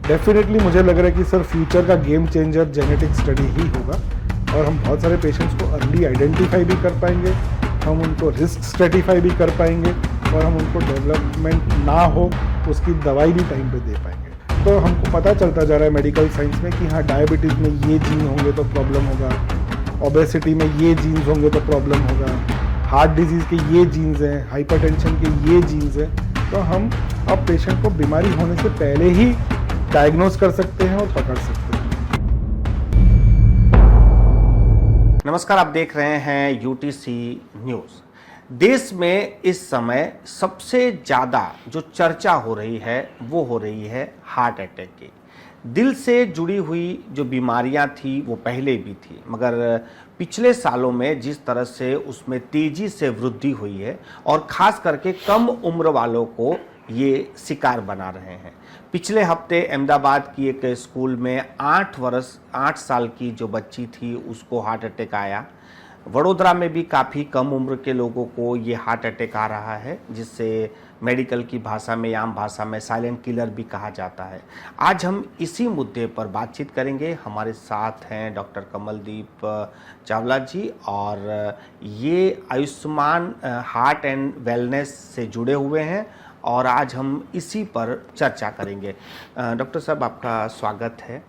Definitely मुझे लग रहा है कि सर फ्यूचर का गेम चेंजर जेनेटिक स्टडी ही होगा और हम बहुत सारे पेशेंट्स को अर्ली आइडेंटिफाई भी कर पाएंगे, हम उनको रिस्क स्ट्रेटिफाई भी कर पाएंगे और हम उनको डेवलपमेंट ना हो उसकी दवाई भी टाइम पे दे पाएंगे। तो हमको पता चलता जा रहा है मेडिकल साइंस में कि हाँ, डायबिटीज़ में ये जीन होंगे तो प्रॉब्लम होगा, ओबेसिटी में ये जीन्स होंगे तो प्रॉब्लम होगा, हार्ट डिजीज़ के ये जीन्स हैं, हाइपरटेंशन के ये जीन्स हैं। तो हम अब पेशेंट को बीमारी होने से पहले ही डायग्नोज कर सकते हैं और पकड़ सकते हैं। नमस्कार, आप देख रहे हैं यूटीसी न्यूज़। देश में इस समय सबसे ज़्यादा जो चर्चा हो रही है वो हो रही है हार्ट अटैक की। दिल से जुड़ी हुई जो बीमारियां थी वो पहले भी थी, मगर पिछले सालों में जिस तरह से उसमें तेज़ी से वृद्धि हुई है और ख़ास करके कम उम्र वालों को ये शिकार बना रहे हैं। पिछले हफ्ते अहमदाबाद की एक स्कूल में 8 साल की जो बच्ची थी उसको हार्ट अटैक आया। वडोदरा में भी काफ़ी कम उम्र के लोगों को ये हार्ट अटैक आ रहा है, जिससे मेडिकल की भाषा में, आम भाषा में साइलेंट किलर भी कहा जाता है। आज हम इसी मुद्दे पर बातचीत करेंगे। हमारे साथ हैं डॉक्टर कमलदीप चावला जी और ये आयुष्मान हार्ट एंड वेलनेस से जुड़े हुए हैं और आज हम इसी पर चर्चा करेंगे। डॉक्टर साहब, आपका स्वागत है।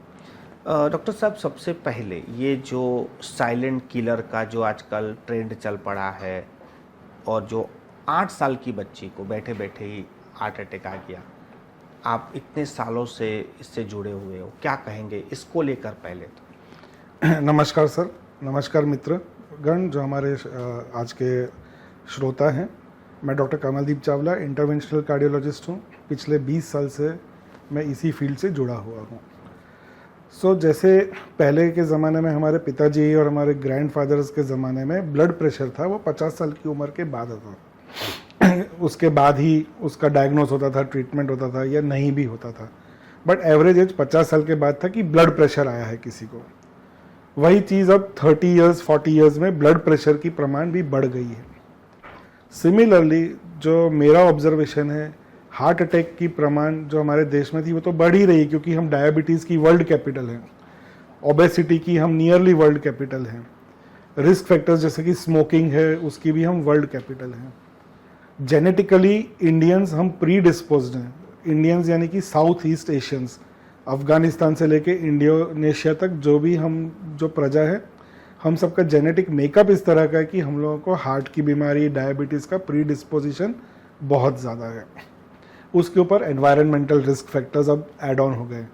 डॉक्टर साहब, सबसे पहले ये जो साइलेंट किलर का जो आजकल ट्रेंड चल पड़ा है और जो 8 साल की बच्ची को बैठे बैठे ही हार्ट अटैक आ गया, आप इतने सालों से इससे जुड़े हुए हो, क्या कहेंगे इसको लेकर? पहले तो नमस्कार सर, नमस्कार मित्र गण जो हमारे आज के श्रोता हैं। मैं doctor Kamaldeep Chawla, interventional cardiologist हूँ। पिछले 20 साल से मैं इसी फील्ड से जुड़ा हुआ हूँ। जैसे पहले के ज़माने में हमारे पिताजी और हमारे ग्रैंडफादर्स के ज़माने में ब्लड प्रेशर था, वो 50 साल की उम्र के बाद आता उसके बाद ही उसका डायग्नोस होता था, ट्रीटमेंट होता था या नहीं भी होता था। बट एवरेज एज 50 साल के बाद था कि ब्लड प्रेशर आया है किसी को। वही चीज़ अब 30 इयर्स 40 इयर्स में ब्लड प्रेशर की प्रमाण भी बढ़ गई है। सिमिलरली जो मेरा ऑब्जर्वेशन है, हार्ट अटैक की प्रमाण जो हमारे देश में थी वो तो बढ़ ही रही है, क्योंकि हम डायबिटीज़ की वर्ल्ड कैपिटल हैं, ओबेसिटी की हम नियरली वर्ल्ड कैपिटल हैं, रिस्क फैक्टर्स जैसे कि स्मोकिंग है उसकी भी हम वर्ल्ड कैपिटल हैं। जेनेटिकली इंडियंस हम प्री डिस्पोज्ड हैं। इंडियंस यानी कि साउथ ईस्ट एशियंस, अफगानिस्तान से लेके इंडोनेशिया तक जो प्रजा है, हम सबका जेनेटिक मेकअप इस तरह का है कि हम लोगों को हार्ट की बीमारी, डायबिटीज़ का प्री डिस्पोजिशन बहुत ज़्यादा है। उसके ऊपर एनवायरनमेंटल रिस्क फैक्टर्स अब ऐड ऑन हो गए।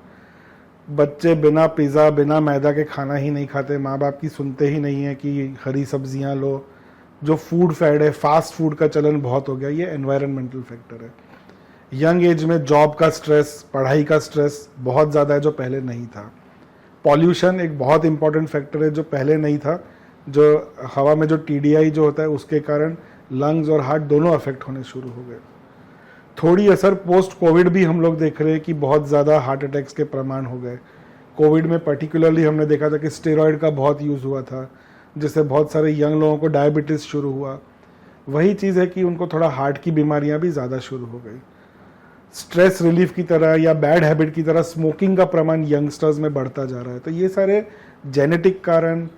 बच्चे बिना पिज़्ज़ा, बिना मैदा के खाना ही नहीं खाते, माँ बाप की सुनते ही नहीं है कि हरी सब्जियाँ लो। जो फूड फैड है, फास्ट फूड का चलन बहुत हो गया, ये एनवायरनमेंटल फैक्टर है। यंग एज में जॉब का स्ट्रेस, पढ़ाई का स्ट्रेस बहुत ज़्यादा है जो पहले नहीं था। पॉल्यूशन एक बहुत इंपॉर्टेंट फैक्टर है जो पहले नहीं था। जो हवा में जो TDI जो होता है उसके कारण लंग्स और हार्ट दोनों अफेक्ट होने शुरू हो गए। थोड़ी असर पोस्ट कोविड भी हम लोग देख रहे हैं कि बहुत ज़्यादा हार्ट अटैक्स के प्रमाण हो गए। कोविड में पर्टिकुलरली हमने देखा था कि स्टेरॉयड का बहुत यूज़ हुआ था, जिससे बहुत सारे यंग लोगों को डायबिटीज़ शुरू हुआ। वही चीज़ है कि उनको थोड़ा हार्ट की बीमारियां भी ज़्यादा शुरू हो गई। स्ट्रेस रिलीफ की तरह या बैड हैबिट की तरह स्मोकिंग का प्रमाण यंगस्टर्स में बढ़ता जा रहा है। तो ये सारे जेनेटिक कारण,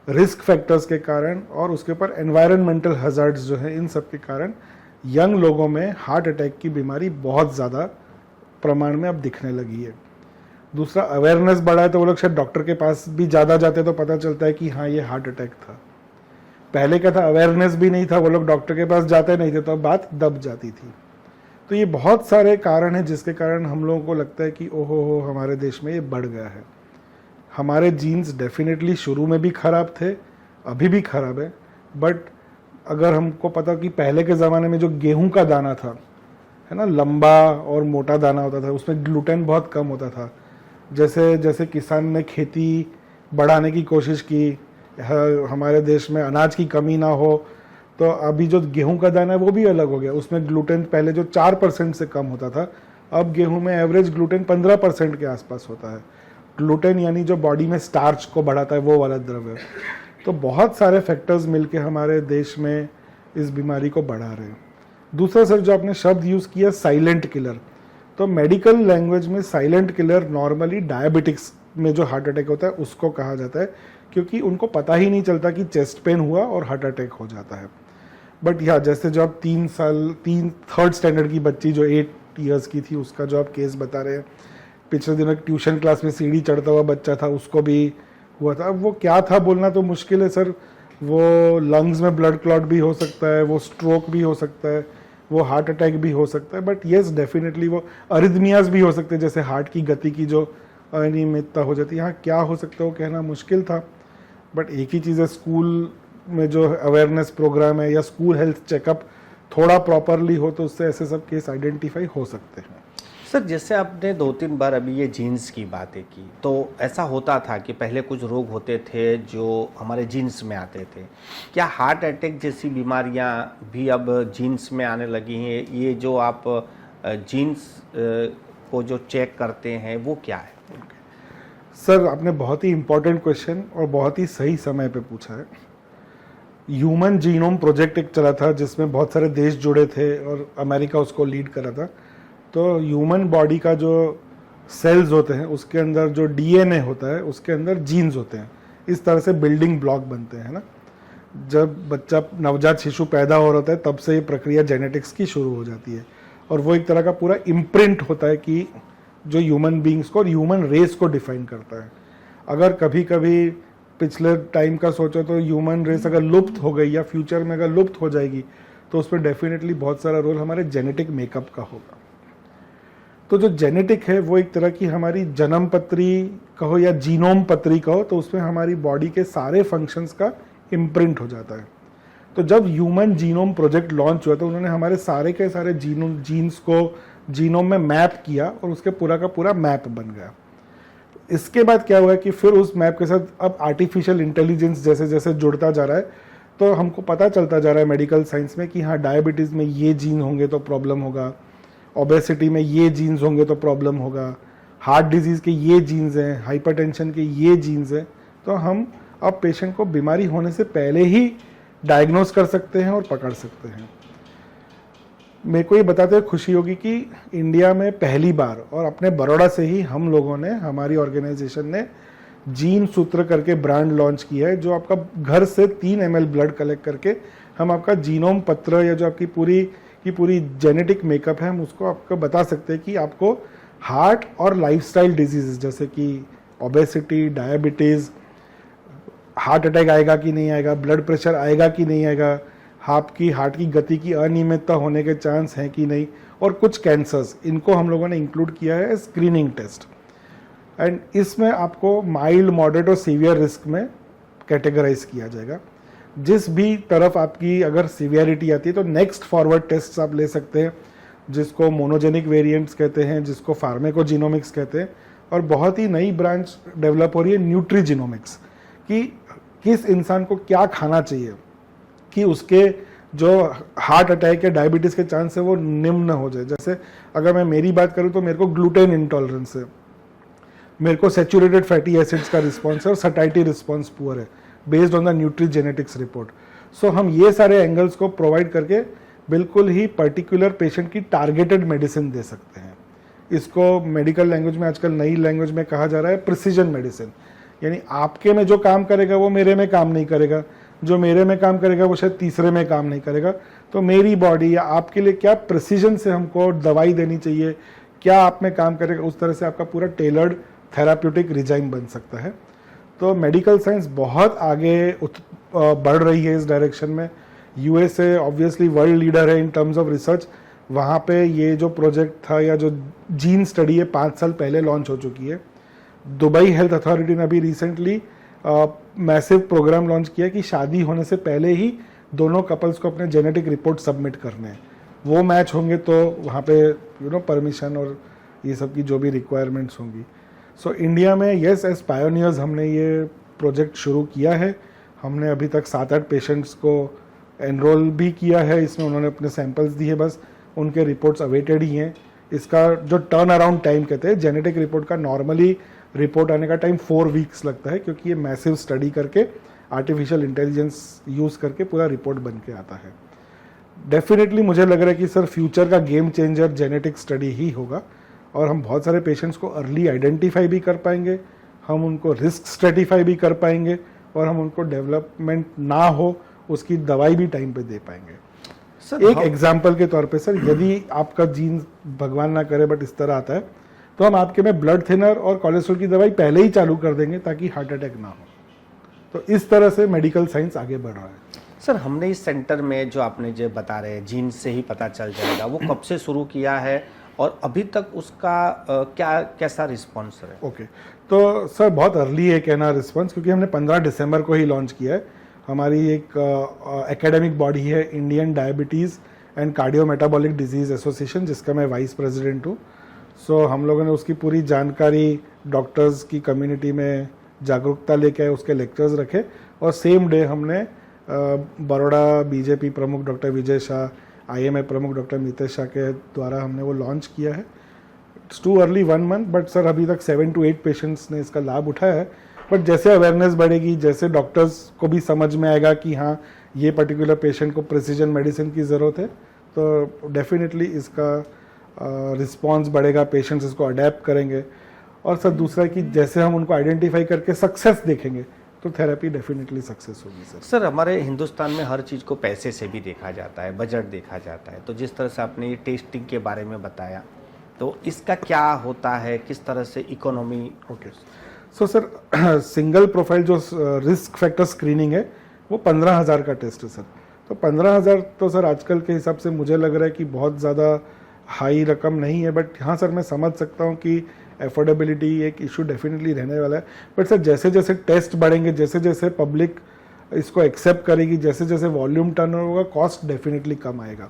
रिस्क फैक्टर्स के कारण और उसके ऊपर एनवायरनमेंटल हजार्ड्स जो है, इन सब के कारण यंग लोगों में हार्ट अटैक की बीमारी बहुत ज़्यादा प्रमाण में अब दिखने लगी है। दूसरा, अवेयरनेस बढ़ा है तो वो लोग शायद डॉक्टर के पास भी ज़्यादा जाते तो पता चलता है कि हाँ, ये हार्ट अटैक था। पहले क्या था, अवेयरनेस भी नहीं था, वो लोग डॉक्टर के पास जाते नहीं थे तो बात दब जाती थी। तो ये बहुत सारे कारण हैं जिसके कारण हम लोगों को लगता है कि ओहो हो, हमारे देश में ये बढ़ गया है। हमारे जीन्स डेफिनेटली शुरू में भी ख़राब थे, अभी भी ख़राब है। बट अगर हमको पता कि पहले के ज़माने में जो गेहूं का दाना था, है ना, लंबा और मोटा दाना होता था, उसमें ग्लूटेन बहुत कम होता था। जैसे जैसे किसान ने खेती बढ़ाने की कोशिश की, हमारे देश में अनाज की कमी ना हो, तो अभी जो गेहूं का दाना है वो भी अलग हो गया। उसमें ग्लूटेन पहले जो 4% से कम होता था, अब गेहूं में एवरेज ग्लूटेन 15% के आसपास होता है। ग्लूटेन यानी जो बॉडी में स्टार्च को बढ़ाता है वो वाला द्रव्य। तो बहुत सारे फैक्टर्स मिलके हमारे देश में इस बीमारी को बढ़ा रहे हैं। दूसरा सर, जो आपने शब्द यूज़ किया साइलेंट किलर, तो मेडिकल लैंग्वेज में साइलेंट किलर नॉर्मली डायबिटिक्स में जो हार्ट अटैक होता है उसको कहा जाता है, क्योंकि उनको पता ही नहीं चलता कि चेस्ट पेन हुआ और हार्ट अटैक हो जाता है। बट या जैसे जो आप 3rd स्टैंडर्ड की बच्ची जो 8 इयर्स की थी उसका जो आप केस बता रहे हैं, पिछले दिनों ट्यूशन क्लास में सीढ़ी चढ़ता हुआ बच्चा था, उसको भी हुआ था। अब वो क्या था बोलना तो मुश्किल है सर, वो लंग्स में ब्लड क्लॉट भी हो सकता है, वो स्ट्रोक भी हो सकता है, वो हार्ट अटैक भी हो सकता है, बट येस डेफिनेटली वो अरिथमियाज भी हो सकते हैं, जैसे हार्ट की गति की जो अनियमितता हो जाती है। यहाँ क्या हो सकता है वो कहना मुश्किल था, बट एक ही चीज़ है, स्कूल में जो अवेयरनेस प्रोग्राम है या स्कूल हेल्थ चेकअप थोड़ा प्रॉपरली हो तो उससे ऐसे सब केस आइडेंटिफाई हो सकते हैं। सर जैसे आपने 2-3 बार अभी ये जीन्स की बातें की, तो ऐसा होता था कि पहले कुछ रोग होते थे जो हमारे जीन्स में आते थे। क्या हार्ट अटैक जैसी बीमारियां भी अब जीन्स में आने लगी हैं? ये जो आप जीन्स को जो चेक करते हैं वो क्या है? सर आपने बहुत ही इम्पोर्टेंट क्वेश्चन और बहुत ही सही समय पे पूछा है। ह्यूमन जीनोम प्रोजेक्ट एक चला था जिसमें बहुत सारे देश जुड़े थे और अमेरिका उसको लीड करा था। तो ह्यूमन बॉडी का जो सेल्स होते हैं उसके अंदर जो डीएनए होता है उसके अंदर जीन्स होते हैं, इस तरह से बिल्डिंग ब्लॉक बनते हैं ना। जब बच्चा नवजात शिशु पैदा हो रहा है तब से ये प्रक्रिया जेनेटिक्स की शुरू हो जाती है और वो एक तरह का पूरा इम्प्रिंट होता है कि जो ह्यूमन बींग्स को और ह्यूमन रेस को डिफाइन करता है। अगर कभी कभी पिछले टाइम का सोचो तो ह्यूमन रेस अगर लुप्त हो गई या फ्यूचर में अगर लुप्त हो जाएगी तो उस पर डेफिनेटली बहुत सारा रोल हमारे जेनेटिक मेकअप का होगा। तो जो जेनेटिक है वो एक तरह की हमारी जन्म पत्री कहो या जीनोम पत्री कहो, तो उसमें हमारी बॉडी के सारे फंक्शंस का इम्प्रिंट हो जाता है। तो जब ह्यूमन जीनोम प्रोजेक्ट लॉन्च हुआ तो उन्होंने हमारे सारे के सारे जीन्स को जीनोम में मैप किया और उसके पूरा का पूरा मैप बन गया। इसके बाद क्या हुआ कि फिर उस मैप के साथ अब आर्टिफिशियल इंटेलिजेंस जैसे जैसे जुड़ता जा रहा है तो हमको पता चलता जा रहा है मेडिकल साइंस में कि हाँ डायबिटीज़ में ये जीन होंगे तो प्रॉब्लम होगा, ओबेसिटी में ये जीन्स होंगे तो प्रॉब्लम होगा, हार्ट डिजीज़ के ये जीन्स हैं, हाइपरटेंशन के ये जीन्स हैं। तो हम अब पेशेंट को बीमारी होने से पहले ही डायग्नोस कर सकते हैं और पकड़ सकते हैं। मेरे को ये बताते हुए खुशी होगी कि इंडिया में पहली बार और अपने बड़ौदा से ही हम लोगों ने, हमारी ऑर्गेनाइजेशन ने जीन सूत्र करके ब्रांड लॉन्च किया है, जो आपका घर से 3 ml ब्लड कलेक्ट करके हम आपका जीनोम पत्र या जो आपकी पूरी जेनेटिक मेकअप है हम उसको आपको बता सकते हैं कि आपको हार्ट और लाइफस्टाइल डिजीज़ जैसे कि ओबेसिटी, डायबिटीज़, हार्ट अटैक आएगा कि नहीं आएगा, ब्लड प्रेशर आएगा कि नहीं आएगा, आपकी हार्ट की गति की अनियमितता होने के चांस हैं कि नहीं, और कुछ कैंसर्स, इनको हम लोगों ने इंक्लूड किया है स्क्रीनिंग टेस्ट। एंड इसमें आपको माइल्ड, मॉडरेट और सीवियर रिस्क में कैटेगराइज किया जाएगा। जिस भी तरफ आपकी अगर सीवियरिटी आती है तो नेक्स्ट फॉरवर्ड टेस्ट आप ले सकते हैं, जिसको मोनोजेनिक वेरिएंट्स कहते हैं, जिसको फार्मेकोजीनोमिक्स कहते हैं। और बहुत ही नई ब्रांच डेवलप हो रही है न्यूट्रीजीनोमिक्स, कि किस इंसान को क्या खाना चाहिए कि उसके जो हार्ट अटैक या डायबिटीज़ के चांस है वो निम्न हो जाए। जैसे अगर मैं मेरी बात करूं तो मेरे को ग्लूटेन इंटॉलरेंस है, मेरे को सैचुरेटेड फैटी एसिड्स का रिस्पॉन्स है और सटाइटी रिस्पॉन्स पुअर है based on the nutrigenetics report. So हम ये सारे एंगल्स को प्रोवाइड करके बिल्कुल ही पर्टिकुलर पेशेंट की टारगेटेड मेडिसिन दे सकते हैं। इसको मेडिकल लैंग्वेज में आजकल नई लैंग्वेज में कहा जा रहा है प्रिसीजन मेडिसिन, यानी आपके में जो काम करेगा वो मेरे में काम नहीं करेगा, जो मेरे में काम करेगा वो शायद तीसरे में काम नहीं करेगा। तो मेरी बॉडी या आपके लिए क्या प्रिसीजन से हमको दवाई देनी चाहिए, क्या आप में काम करेगा, उस तरह से आपका पूरा टेलर्ड थेराप्यूटिक रिजाइम बन सकता है। तो मेडिकल साइंस बहुत आगे बढ़ रही है इस डायरेक्शन में। यूएसए ऑब्वियसली वर्ल्ड लीडर है इन टर्म्स ऑफ रिसर्च। वहाँ पे ये जो प्रोजेक्ट था या जो जीन स्टडी है 5 साल पहले लॉन्च हो चुकी है। दुबई हेल्थ अथॉरिटी ने अभी रिसेंटली मैसिव प्रोग्राम लॉन्च किया कि शादी होने से पहले ही दोनों कपल्स को अपने जेनेटिक रिपोर्ट सबमिट करने हैं। वो मैच होंगे तो वहाँ पे परमिशन और ये सब की जो भी रिक्वायरमेंट्स होंगी। सो इंडिया में येस एज पायोनियर्स हमने ये प्रोजेक्ट शुरू किया है। हमने अभी तक 7-8 पेशेंट्स को एनरोल भी किया है इसमें, उन्होंने अपने सैंपल्स दिए, बस उनके रिपोर्ट्स अवेटेड ही हैं। इसका जो टर्न अराउंड टाइम कहते हैं जेनेटिक रिपोर्ट का, नॉर्मली रिपोर्ट आने का टाइम 4 वीक्स लगता है, क्योंकि ये मैसिव स्टडी करके आर्टिफिशियल इंटेलिजेंस यूज़ करके पूरा रिपोर्ट बन के आता है। डेफिनेटली मुझे लग रहा है कि सर फ्यूचर का गेम चेंजर जेनेटिक स्टडी ही होगा। और हम बहुत सारे पेशेंट्स को अर्ली आइडेंटिफाई भी कर पाएंगे, हम उनको रिस्क स्ट्रेटिफाई भी कर पाएंगे और हम उनको डेवलपमेंट ना हो उसकी दवाई भी टाइम पे दे पाएंगे। सर एक एग्जाम्पल के तौर पे सर, यदि आपका जीन भगवान ना करे बट इस तरह आता है तो हम आपके में ब्लड थिनर और कोलेस्ट्रॉल की दवाई पहले ही चालू कर देंगे ताकि हार्ट अटैक ना हो। तो इस तरह से मेडिकल साइंस आगे बढ़ रहा है। सर हमने इस सेंटर में जो आपने जो बता रहे हैं जीन से ही पता चल जाएगा, वो कब से शुरू किया है और अभी तक उसका क्या कैसा रिस्पॉन्स है? ओके, तो सर बहुत अर्ली है कहना रिस्पॉन्स, क्योंकि हमने 15 दिसंबर को ही लॉन्च किया है। हमारी एक एकेडमिक बॉडी है Indian diabetes and cardio metabolic disease association, जिसका मैं वाइस प्रेसिडेंट हूँ। सो हम लोगों ने उसकी पूरी जानकारी डॉक्टर्स की कम्युनिटी में जागरूकता लेके आए, उसके लेक्चर्स रखे और सेम डे हमने बड़ौदा बीजेपी प्रमुख डॉक्टर विजय शाह, IMA प्रमुख डॉक्टर मितेश शाह के द्वारा हमने वो लॉन्च किया है। It's too early 1 month, but sir अभी तक 7 to 8 पेशेंट्स ने इसका लाभ उठाया है। बट जैसे अवेयरनेस बढ़ेगी, जैसे डॉक्टर्स को भी समझ में आएगा कि हाँ ये पर्टिकुलर पेशेंट को प्रिसीजन मेडिसिन की ज़रूरत है, तो डेफिनेटली इसका रिस्पॉन्स बढ़ेगा, पेशेंट्स इसको अडेप्ट करेंगे। और सर दूसरा कि जैसे हम उनको आइडेंटिफाई करके सक्सेस देखेंगे तो थेरेपी डेफिनेटली सक्सेस होगी। सर हमारे हिंदुस्तान में हर चीज़ को पैसे से भी देखा जाता है, बजट देखा जाता है, तो जिस तरह से आपने ये टेस्टिंग के बारे में बताया, तो इसका क्या होता है, किस तरह से economy? Okay, so sir single profile जो रिस्क फैक्टर स्क्रीनिंग है वो 15,000 का टेस्ट है सर। तो 15,000 तो सर आजकल के हिसाब से मुझे लग रहा है कि बहुत ज़्यादा हाई रकम नहीं है, बट हाँ सर मैं समझ सकता हूँ कि एफोर्डेबिलिटी एक इशू डेफिनेटली रहने वाला है। बट सर जैसे जैसे टेस्ट बढ़ेंगे, जैसे जैसे पब्लिक इसको एक्सेप्ट करेगी, जैसे जैसे वॉल्यूम टर्न होगा, कॉस्ट डेफिनेटली कम आएगा।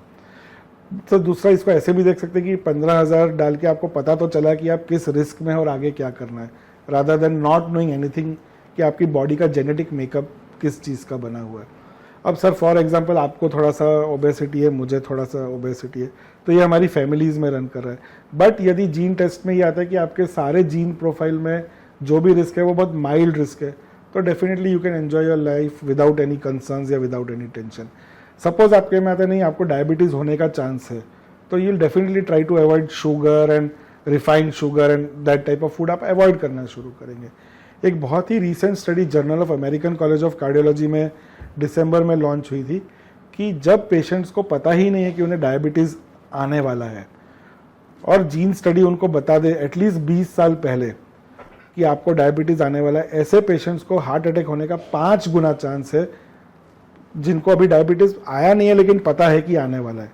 तो दूसरा इसको ऐसे भी देख सकते हैं कि 15,000 डाल के आपको पता तो चला कि आप किस रिस्क में हैं और आगे क्या करना है, rather than not knowing anything कि आपकी बॉडी का जेनेटिक मेकअप किस चीज़ का बना हुआ है। अब सर फॉर एग्जांपल आपको थोड़ा सा ओबेसिटी है, मुझे थोड़ा सा ओबेसिटी है, तो ये हमारी फैमिलीज़ में रन कर रहा है। बट यदि जीन टेस्ट में ये आता है कि आपके सारे जीन प्रोफाइल में जो भी रिस्क है वो बहुत माइल्ड रिस्क है, तो definitely you can enjoy your life without any concerns या विदाउट एनी टेंशन। सपोज आपके में आता नहीं, आपको डायबिटीज़ होने का चांस है, तो you will definitely try to avoid sugar and refined sugar and that type of food आप अवॉइड करना शुरू करेंगे। एक बहुत ही recent study journal of American college of cardiology में दिसंबर में लॉन्च हुई थी कि जब पेशेंट्स को पता ही नहीं है कि उन्हें डायबिटीज़ आने वाला है और जीन स्टडी उनको बता दे एटलीस्ट 20 साल पहले कि आपको डायबिटीज़ आने वाला है, ऐसे पेशेंट्स को हार्ट अटैक होने का 5 गुना चांस है जिनको अभी डायबिटीज़ आया नहीं है लेकिन पता है कि आने वाला है।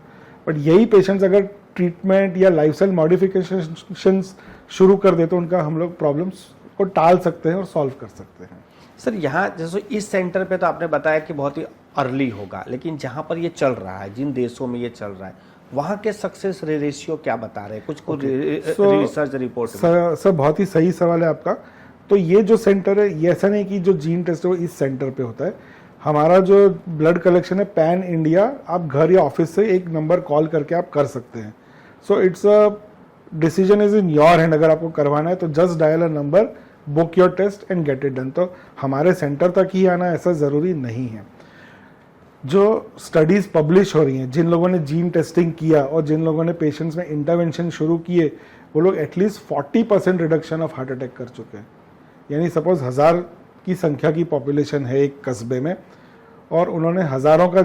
बट यही पेशेंट्स अगर ट्रीटमेंट या लाइफस्टाइल मॉडिफिकेशंस शुरू कर दे तो उनका हम लोग प्रॉब्लम्स को टाल सकते हैं और सॉल्व कर सकते हैं। सर यहाँ जैसे इस सेंटर पे तो आपने बताया कि बहुत ही अर्ली होगा, लेकिन जहाँ पर ये चल रहा है, जिन देशों में ये चल रहा है, वहाँ के सक्सेस रेशियो क्या बता रहे हैं? कुछ रिसर्च रिपोर्ट? सर बहुत ही सही सवाल है आपका। तो ये जो सेंटर है, ये ऐसा नहीं कि जो जीन टेस्ट है वो इस सेंटर पे होता है। हमारा जो ब्लड कलेक्शन है पैन इंडिया, आप घर या ऑफिस से एक नंबर कॉल करके आप कर सकते हैं। So it's a decision is in your hand. अगर आपको करवाना है तो just dial a number, book your test and get it done. तो हमारे सेंटर तक ही आना ऐसा ज़रूरी नहीं है। जो स्टडीज़ पब्लिश हो रही हैं, जिन लोगों ने जीन टेस्टिंग किया और जिन लोगों ने पेशेंट्स में इंटरवेंशन शुरू किए, वो लोग at least 40% reduction of heart attack कर चुके हैं। यानी सपोज 1000 की संख्या की पॉपुलेशन है एक कस्बे में और उन्होंने हज़ारों का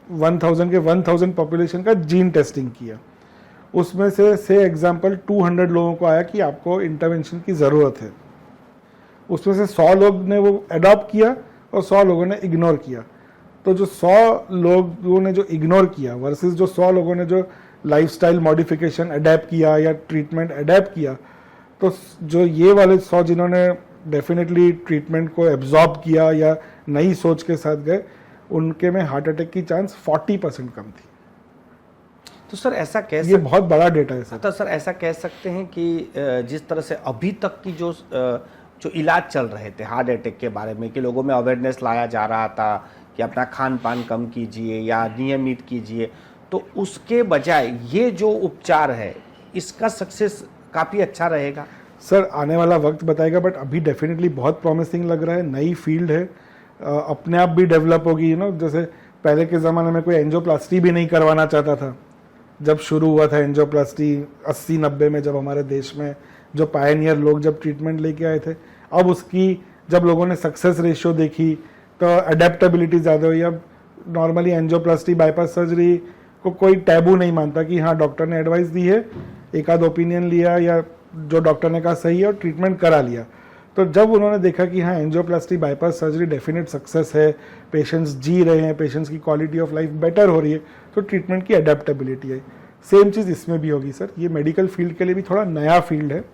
1000 पॉपुलेशन का जीन टेस्टिंग किया, उसमें से एग्जाम्पल 200 लोगों को आया कि आपको इंटरवेंशन की ज़रूरत है। उसमें से 100 लोग ने वो अडॉप्ट किया और 100 लोगों ने इग्नोर किया। तो जो 100 लोगों ने जो इग्नोर किया वर्सेस जो 100 लोगों ने जो लाइफस्टाइल मॉडिफिकेशन अडेप्ट किया या ट्रीटमेंट अडेप्ट किया, तो जो ये वाले 100 जिन्होंने डेफिनेटली ट्रीटमेंट को एब्जॉर्ब किया या नई सोच के साथ गए, उनके में हार्ट अटैक की चांस 40% कम थी। तो सर ऐसा ये बहुत बड़ा डेटा है सर। तो सर ऐसा कह सकते हैं कि जिस तरह से अभी तक की जो इलाज चल रहे थे हार्ट अटैक के बारे में, कि लोगों में अवेयरनेस लाया जा रहा था कि अपना खान पान कम कीजिए या नियमित कीजिए, तो उसके बजाय ये जो उपचार है इसका सक्सेस काफ़ी अच्छा रहेगा? सर आने वाला वक्त बताएगा, बट अभी डेफिनेटली बहुत प्रॉमिसिंग लग रहा है। नई फील्ड है, अपने आप भी डेवलप होगी। जैसे पहले के ज़माने में कोई एंजियोप्लास्टी भी नहीं करवाना चाहता था, जब शुरू हुआ था एंजियोप्लास्टी 80-90 में, जब हमारे देश में जो पायनियर लोग जब ट्रीटमेंट लेके आए थे, अब उसकी जब लोगों ने सक्सेस रेशियो देखी तो अडेप्टेबिलिटी ज़्यादा हुई। अब नॉर्मली एंजियोप्लास्टी बाईपास सर्जरी को कोई टैबू नहीं मानता कि हाँ डॉक्टर ने एडवाइस दी है, एक आध ओपिनियन लिया या जो डॉक्टर ने कहा सही है और ट्रीटमेंट करा लिया। तो जब उन्होंने देखा कि हाँ angioplasty bypass surgery definite success है, पेशेंट्स जी रहे हैं, पेशेंट्स की क्वालिटी ऑफ लाइफ बेटर हो रही है, तो ट्रीटमेंट की अडेप्टेबिलिटी है। सेम चीज़ इसमें भी होगी सर। ये मेडिकल फील्ड के लिए भी थोड़ा नया फील्ड है,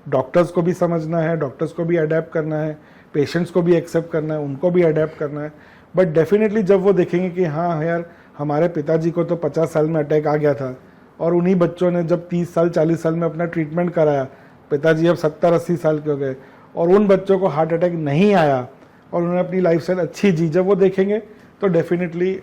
डॉक्टर्स को भी समझना है, डॉक्टर्स को भी अडेप्ट करना है, पेशेंट्स को भी एक्सेप्ट करना है, उनको भी अडेप्ट करना है। बट डेफिनेटली जब वो देखेंगे कि हाँ यार हमारे पिताजी को तो 50 साल में अटैक आ गया था और उन्हीं बच्चों ने जब 30 साल 40 साल में अपना ट्रीटमेंट कराया, पिताजी अब 70-80 साल के हो गए और उन बच्चों को हार्ट अटैक नहीं आया और उन्होंने अपनी लाइफस्टाइल अच्छी जी, जब वो देखेंगे तो डेफिनेटली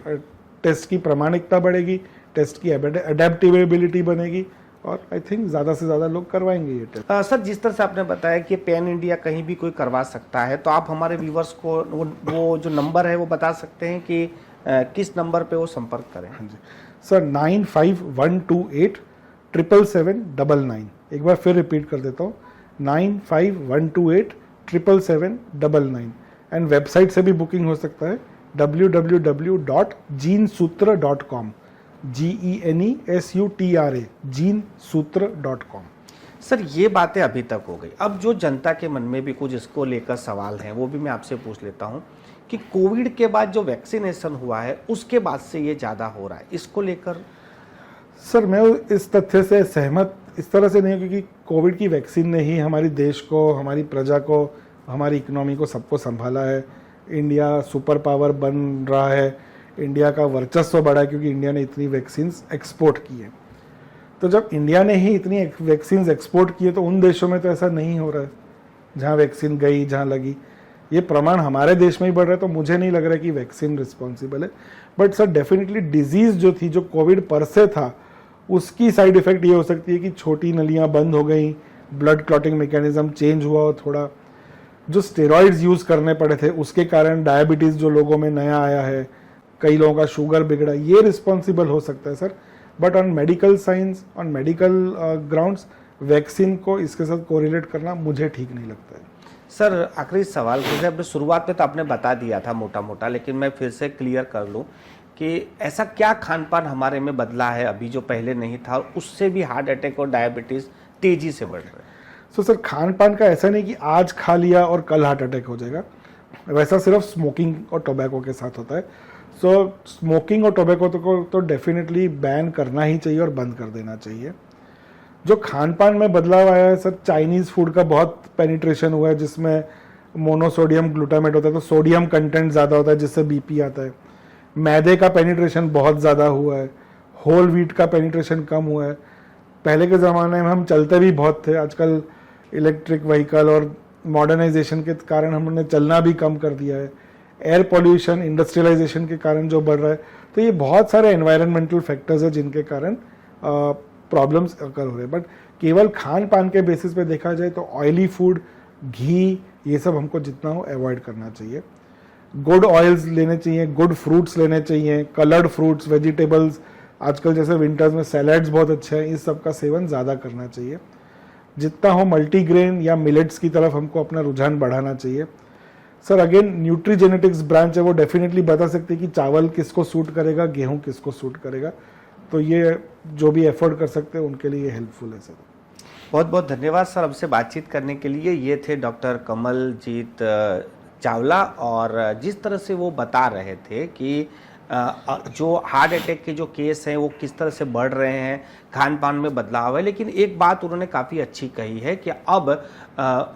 टेस्ट की प्रामाणिकता बढ़ेगी, टेस्ट की अडेप्टेबिलिटी बनेगी और आई थिंक ज़्यादा से ज़्यादा लोग करवाएंगे ये टेस्ट। सर, जिस तरह से आपने बताया कि पैन इंडिया कहीं भी कोई करवा सकता है, तो आप हमारे व्यूवर्स को वो जो नंबर है वो बता सकते हैं कि किस नंबर पे वो संपर्क करें? हाँ जी सर, 9512877799। एक बार फिर रिपीट कर देता हूँ, 9512877799। एंड वेबसाइट से भी बुकिंग हो सकता है www.genesutra.com, GENESUTRA, genesutra.com। सर, ये बातें अभी तक हो गई। अब जो जनता के मन में भी कुछ इसको लेकर सवाल हैं, वो भी मैं आपसे पूछ लेता हूँ कि कोविड के बाद जो वैक्सीनेशन हुआ है उसके बाद से ये ज़्यादा हो रहा है, इसको लेकर? सर, मैं इस तथ्य से सहमत इस तरह से नहीं हूँ, क्योंकि कोविड की वैक्सीन ने ही हमारी देश को, हमारी प्रजा को, हमारी इकोनॉमी को, सबको संभाला है। इंडिया सुपर पावर बन रहा है, इंडिया का वर्चस्व बढ़ा है क्योंकि इंडिया ने इतनी वैक्सीन्स एक्सपोर्ट की है। तो जब इंडिया ने ही इतनी वैक्सीन्स एक्सपोर्ट की है तो उन देशों में तो ऐसा नहीं हो रहा है जहाँ वैक्सीन गई, जहाँ लगी। ये प्रमाण हमारे देश में ही बढ़ रहा है, तो मुझे नहीं लग रहा है कि वैक्सीन रिस्पॉन्सिबल है। बट सर डेफिनेटली डिजीज़ जो थी, जो कोविड पर से था, उसकी साइड इफ़ेक्ट ये हो सकती है कि छोटी नलियाँ बंद हो गई, ब्लड क्लॉटिंग मैकेनिज्म चेंज हुआ, थोड़ा जो स्टेरॉइड्स यूज़ करने पड़े थे उसके कारण डायबिटीज़ जो लोगों में नया आया है, कई लोगों का शुगर बिगड़ा, ये रिस्पॉन्सिबल हो सकता है sir. But on medical science, on medical grounds, vaccine को इसके साथ कोरिलेट करना मुझे ठीक नहीं लगता है। सर, आखिरी सवाल, जैसे आपने शुरुआत में तो आपने बता दिया था मोटा मोटा, लेकिन मैं फिर से क्लियर कर लूँ कि ऐसा क्या खान पान हमारे में बदला है अभी जो पहले नहीं था, उससे भी हार्ट अटैक और डायबिटीज़ तेज़ी से बढ़ रहे हैं? तो सर खान पान का ऐसा नहीं कि आज खा लिया और कल हार्ट अटैक हो जाएगा, वैसा सिर्फ स्मोकिंग और टोबैको के साथ होता है। सो स्मोकिंग और टोबैको को तो डेफिनेटली बैन करना ही चाहिए और बंद कर देना चाहिए। जो खान पान में बदलाव आया है सर, चाइनीज़ फूड का बहुत पेनिट्रेशन हुआ है, जिसमें मोनोसोडियम ग्लूटामेट होता है, तो सोडियम कंटेंट ज़्यादा होता है जिससे बीपी आता है। मैदे का पेनिट्रेशन बहुत ज़्यादा हुआ है, होल व्हीट का पेनिट्रेशन कम हुआ है। पहले के ज़माने में हम चलते भी बहुत थे, आजकल इलेक्ट्रिक व्हीकल और मॉडर्नाइजेशन के कारण हमने चलना भी कम कर दिया है। एयर पॉल्यूशन, इंडस्ट्रियलाइजेशन के कारण जो बढ़ रहा है, तो ये बहुत सारे एनवायरनमेंटल फैक्टर्स है जिनके कारण प्रॉब्लम्स अकर हो रहे हैं। बट केवल खान पान के बेसिस पे देखा जाए तो ऑयली फूड, घी, ये सब हमको जितना हो अवॉइड करना चाहिए। गुड ऑयल्स लेने चाहिए, गुड फ्रूट्स लेने चाहिए, कलर्ड फ्रूट्स, वेजिटेबल्स, आजकल जैसे विंटर्स में सैलड्स बहुत अच्छे हैं, इस सब का सेवन ज़्यादा करना चाहिए। जितना हो मल्टीग्रेन या मिलेट्स की तरफ हमको अपना रुझान बढ़ाना चाहिए। सर अगेन न्यूट्रीजेनेटिक्स ब्रांच है, वो डेफिनेटली बता सकते हैं कि चावल किसको सूट करेगा, गेहूं किसको सूट करेगा, तो ये जो भी एफर्ट कर सकते हैं उनके लिए हेल्पफुल है सर। बहुत बहुत धन्यवाद सर हमसे बातचीत करने के लिए। ये थे डॉक्टर कमलजीत चावला, और जिस तरह से वो बता रहे थे कि जो हार्ट अटैक के जो केस हैं वो किस तरह से बढ़ रहे हैं, खान पान में बदलाव है। लेकिन एक बात उन्होंने काफ़ी अच्छी कही है कि अब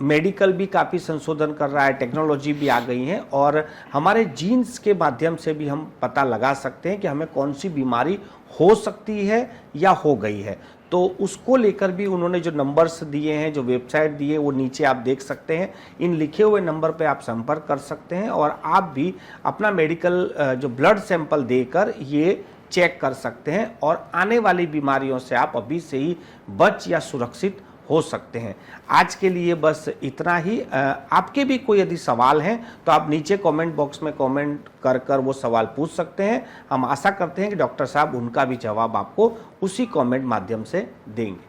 मेडिकल भी काफ़ी संशोधन कर रहा है, टेक्नोलॉजी भी आ गई है, और हमारे जीन्स के माध्यम से भी हम पता लगा सकते हैं कि हमें कौन सी बीमारी हो सकती है या हो गई है। तो उसको लेकर भी उन्होंने जो नंबर्स दिए हैं, जो वेबसाइट दिए, वो नीचे आप देख सकते हैं। इन लिखे हुए नंबर पे आप संपर्क कर सकते हैं और आप भी अपना मेडिकल जो ब्लड सैंपल देकर ये चेक कर सकते हैं और आने वाली बीमारियों से आप अभी से ही बच या सुरक्षित हो सकते हैं। आज के लिए बस इतना ही। आपके भी कोई यदि सवाल हैं तो आप नीचे कमेंट बॉक्स में कमेंट कर वो सवाल पूछ सकते हैं। हम आशा करते हैं कि डॉक्टर साहब उनका भी जवाब आपको उसी कमेंट माध्यम से देंगे।